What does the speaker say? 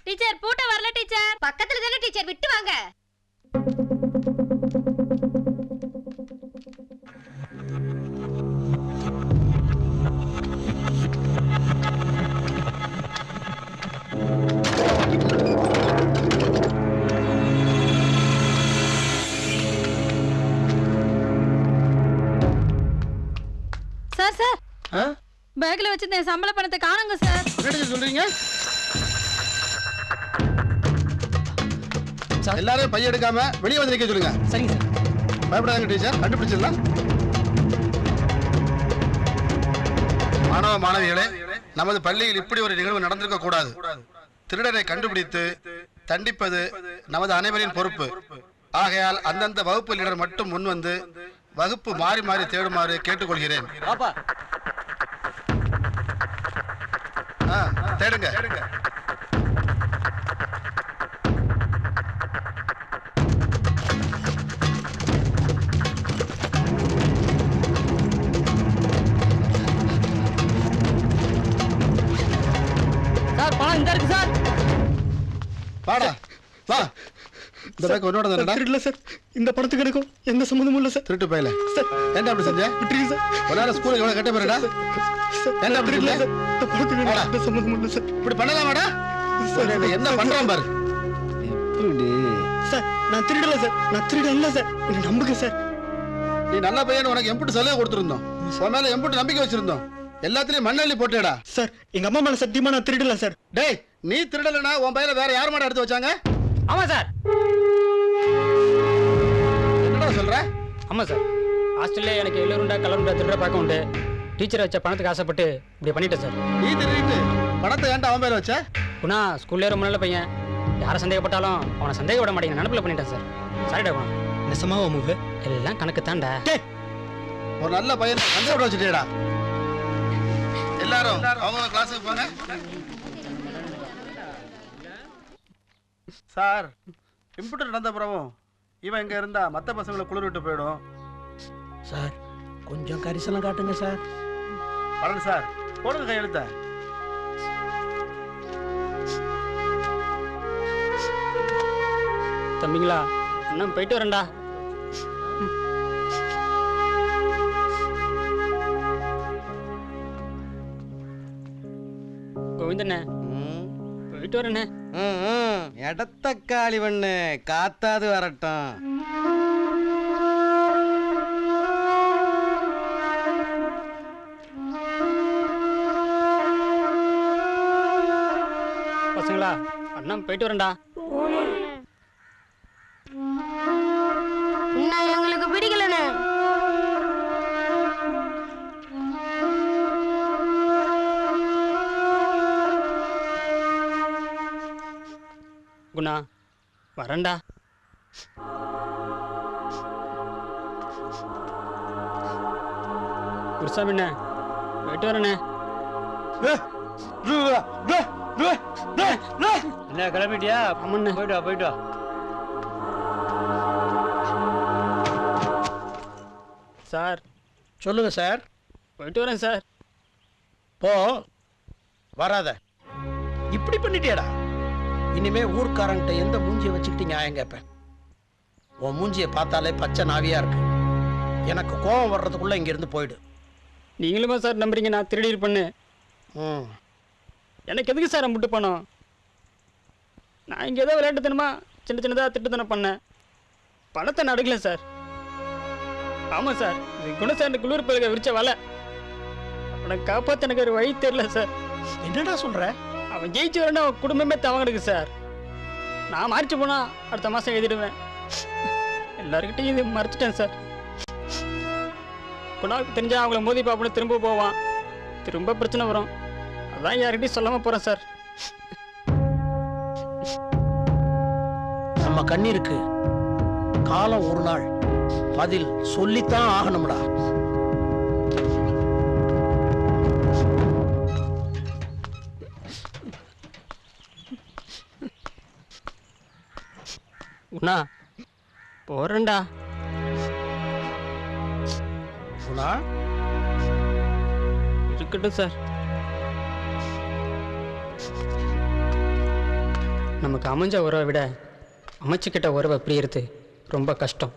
Teacher பூட்ட வரல teacher. பக்கத்துல தானே டீச்சர், விட்டு வாங்க. சார் சார், பேக்ல வச்சிருந்த சம்பள பணத்தை காணுங்க சார். என்ன சொல்றீங்க? எல்லாரும் பைய எடுக்காம வெளியே வந்து நிக்க சொல்லுங்க. சரிங்க சார். பயப்படாதீங்க டீச்சர், கண்டுபிடிச்சிடலாம். மாணவ மாணவிகளே, நமது பள்ளியில் இப்படி ஒரு நிகழ்வு நடந்திருக்க கூடாது. திருடரை கண்டுபிடித்து தண்டிப்பது நமது அனைவரின் பொறுப்பு. ஆகையால் அந்தந்த வகுப்பு லீடர் மட்டும் முன் வந்து வகுப்பு மாறி மாறி தேடுமாறு கேட்டுக்கொள்கிறேன். தேடுங்க. சார் பணம் இந்த இருக்கு சார். வாடா வா. இந்த பேக் உன்னோட தானடா? இல்ல சார், இந்த பணத்துக்கு எனக்கும் எந்த சம்பந்தமும் இல்ல சார். திருட்டு பையல சார், என்ன அப்படி செஞ்ச? விட்டுருங்க சார். ஒரு நாள் ஸ்கூலுக்கு எவ்வளவு கட்ட போறடா? என்ன அப்படி இல்ல? இந்த பணத்துக்கு எனக்கு எந்த சம்பந்தமும் இல்ல சார். இப்படி பண்ணலாமாடா? என்ன பண்றான் பாரு. சார், நான் திருடல சார், நான் திருட இல்ல சார், என்ன நம்புங்க சார். நீ நல்ல பையன், உனக்கு எம்புட்டு சலுகை கொடுத்துருந்தோம், உன் மேல எம்புட்டு நம்பிக்கை வச்சிருந்தோம். எல்லாத்துலயும் மண்ணள்ளி போட்டேடா. சார், எங்க அம்மா மேல சத்தியமா நான் திருடல சார். டேய், நீ திருடலனா உன் பையல வேற யார் மாட எடுத்து வச்சாங்க? ஆமா சார். என்னடா சொல்ற? ஆமா சார். ஹாஸ்டல்ல எனக்கு எல்லோருண்டா கலருண்டா திருட பழக்கம் உண்டு. டீச்சர் வச்ச பணத்துக்கு ஆசைப்பட்டு இப்படி பண்ணிட்டேன் சார். நீ திருடிட்டு பணத்தை ஏன்டா அவன் மேல வச்ச? குணா ஸ்கூல்ல ரொம்ப நல்ல பையன். யாரை சந்தேகப்பட்டாலும் அவனை சந்தேக விட மாட்டேங்க. நினைப்புல பண்ணிட்டேன் சார். சாரிடா குணா. நெசமாவா மூவு? எல்லாம் கணக்கு தாண்டா. ஒரு நல்ல பையன் சந்தேக விட வச்சுட்டேடா. எல்லாரும் அவங்க கிளாஸுக்கு போங்க. சார், இம்புட்டு நடந்த பிறவும் இவன் இங்க இருந்தா மத்த பசங்களை குளிர் விட்டு போயிடும். சார், கொஞ்சம் கரிசனம் காட்டுங்க சார். பழனி சார், போடுங்க கையெழுத்த. தம்பிங்களா, அண்ணன் போயிட்டு வரேன்டா. கோவிந்தண்ணே, போயிட்டு வரேண்ணே. இடத்த காலி பண்ணு, காத்தாது வரட்டும். பசங்களா, அண்ணன் போயிட்டு வரேன்டா. எங்களுக்கு பிடிக்கலண்ணே. குணா, வரேன்டா. குருசாமிண்ணே, போயிட்டு வரேண்ணே. என்ன கிளம்பிட்டியா? ஆமாண்ணே. போயிட்டு வா, போயிட்டு வா. சார், சொல்லுங்க சார். போயிட்டு வரேன் சார். போ, வராத. இப்படி பண்ணிட்டியாடா? இனிமே ஊர்க்காரங்கிட்ட எந்த மூஞ்சியை வச்சுக்கிட்டு நியாயம் கேட்பேன்? உன் மூஞ்சியை பார்த்தாலே பச்சை நாவியா இருக்கு. எனக்கு கோபம் வர்றதுக்குள்ள இங்க இருந்து போயிடு. நீங்களுமா சார் நம்புறீங்க நான் திருடி இருப்பேன்னு? எனக்கு எதுக்கு சார் அம்பிட்டு பணம்? நான் இங்கே ஏதோ விளையாட்டுத்தனமா சின்ன சின்னதாக திட்டுத்தனம் பண்ணேன். பணத்தை நான் அடுக்கல சார். ஆமாம் சார், இது குணசார் குளிர் பழக விரிச்ச வலை. அவனை காப்பாற்ற எனக்கு ஒரு வழி தெரியல சார். என்னடா சொல்ற? அவன் ஜெயிச்சு வரேன்னா அவன் குடும்பமே தவங்கிடுக்கு சார். நான் மறைச்சு போனா அடுத்த மாதம் எழுதிடுவேன். எல்லாருக்கிட்டையும் இது மறைச்சிட்டேன் சார். குணாவுக்கு தெரிஞ்சா அவங்கள மோதி பார்ப்போன்னு திரும்ப போவான். திரும்ப பிரச்சனை வரும். அதான் யார்கிட்டையும் சொல்லாமல் போகிறேன் சார். நம்ம கண்ணீருக்கு காலம் ஒரு நாள் பதில் சொல்லித்தான் ஆகணும்டா. குணா, போறேன்டா. குணா, இருக்கட்டும் சார். நமக்கு அமைஞ்ச உறவை விட அமைச்சுக்கிட்ட உறவை பிரியறது ரொம்ப கஷ்டம்.